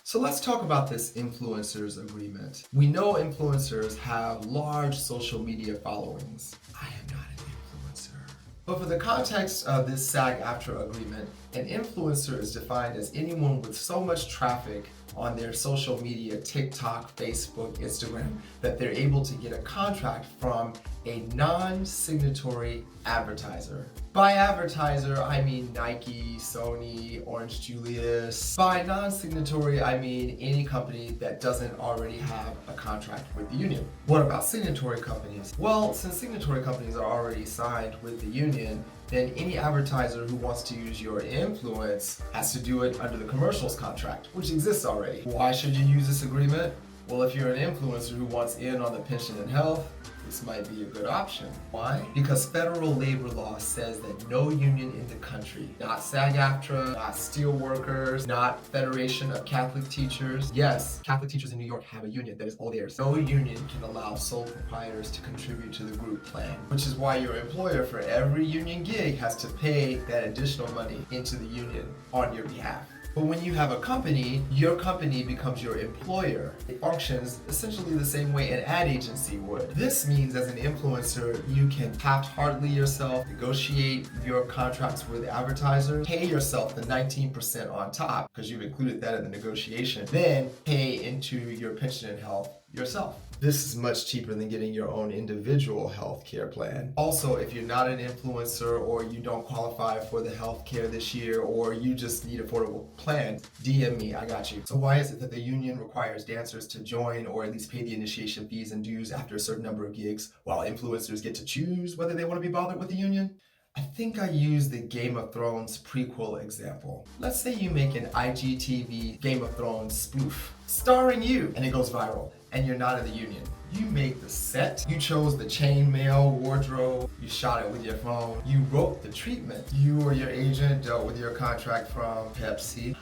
So let's talk about this influencers agreement. We know influencers have large social media followings. I am not an influencer. But for the context of this SAG-AFTRA agreement, an influencer is defined as anyone with so much traffic on their social media, TikTok, Facebook, Instagram, that they're able to get a contract from a non-signatory advertiser. By advertiser, I mean Nike, Sony, Orange Julius. By non-signatory, I mean any company that doesn't already have a contract with the union. What about signatory companies? Well, since signatory companies are already signed with the union, then any advertiser who wants to use your influence has to do it under the commercials contract, which exists already. Why should you use this agreement? Well, if you're an influencer who wants in on the pension and health, this might be a good option. Why? Because federal labor law says that no union in the country, not SAG-AFTRA, not steelworkers, not Federation of Catholic Teachers. Yes, Catholic teachers in New York have a union that is all theirs. No union can allow sole proprietors to contribute to the group plan, which is why your employer for every union gig has to pay that additional money into the union on your behalf. But when you have a company, your company becomes your employer. It functions essentially the same way an ad agency would. This means as an influencer, you can taft-heartedly yourself, negotiate your contracts with advertisers, pay yourself the 19% on top, because you've included that in the negotiation, then pay into your pension and health yourself. This is much cheaper than getting your own individual health care plan. Also, if you're not an influencer or you don't qualify for the health care this year or you just need affordable plan, DM me, I got you. So why is it that the union requires dancers to join or at least pay the initiation fees and dues after a certain number of gigs while influencers get to choose whether they want to be bothered with the union? I think I used the Game of Thrones prequel example. Let's say you make an IGTV Game of Thrones spoof starring you and it goes viral and you're not in the union. You make the set, you chose the chainmail wardrobe, you shot it with your phone, you wrote the treatment. You or your agent dealt with your contract from Pepsi.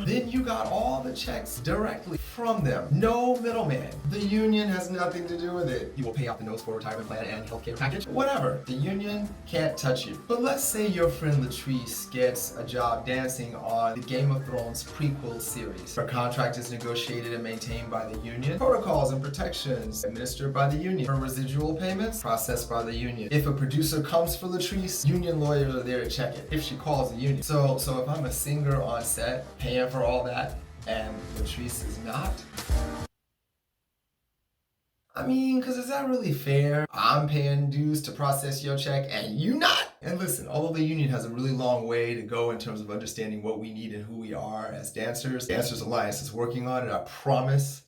Then you got all the checks directly from them. No middleman. The union has nothing to do with it. You will pay off the notes for retirement plan and healthcare package, whatever. The union can't touch you. But let's say your friend Latrice gets a job dancing on the Game of Thrones prequel series. Her contract is negotiated and maintained by the union. Protocols and protections administered by the union. Her residual payments processed by the union. If a producer comes for Latrice, union lawyers are there to check it if she calls the union. So if I'm a singer on set paying for all that and Latrice is not, I mean, because is that really fair? I'm paying dues to process your check and you not? And listen, although the union has a really long way to go in terms of understanding what we need and who we are as dancers, Dancers Alliance is working on it, I promise.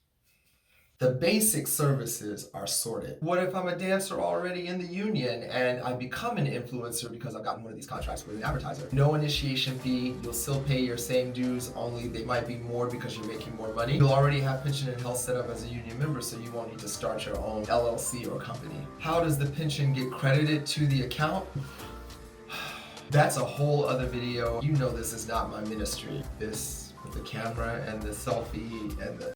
The basic services are sorted. What if I'm a dancer already in the union and I become an influencer because I've gotten one of these contracts with an advertiser? No initiation fee, you'll still pay your same dues, only they might be more because you're making more money. You'll already have pension and health set up as a union member, so you won't need to start your own LLC or company. How does the pension get credited to the account? That's a whole other video. You know this is not my ministry. This with the camera and the selfie and the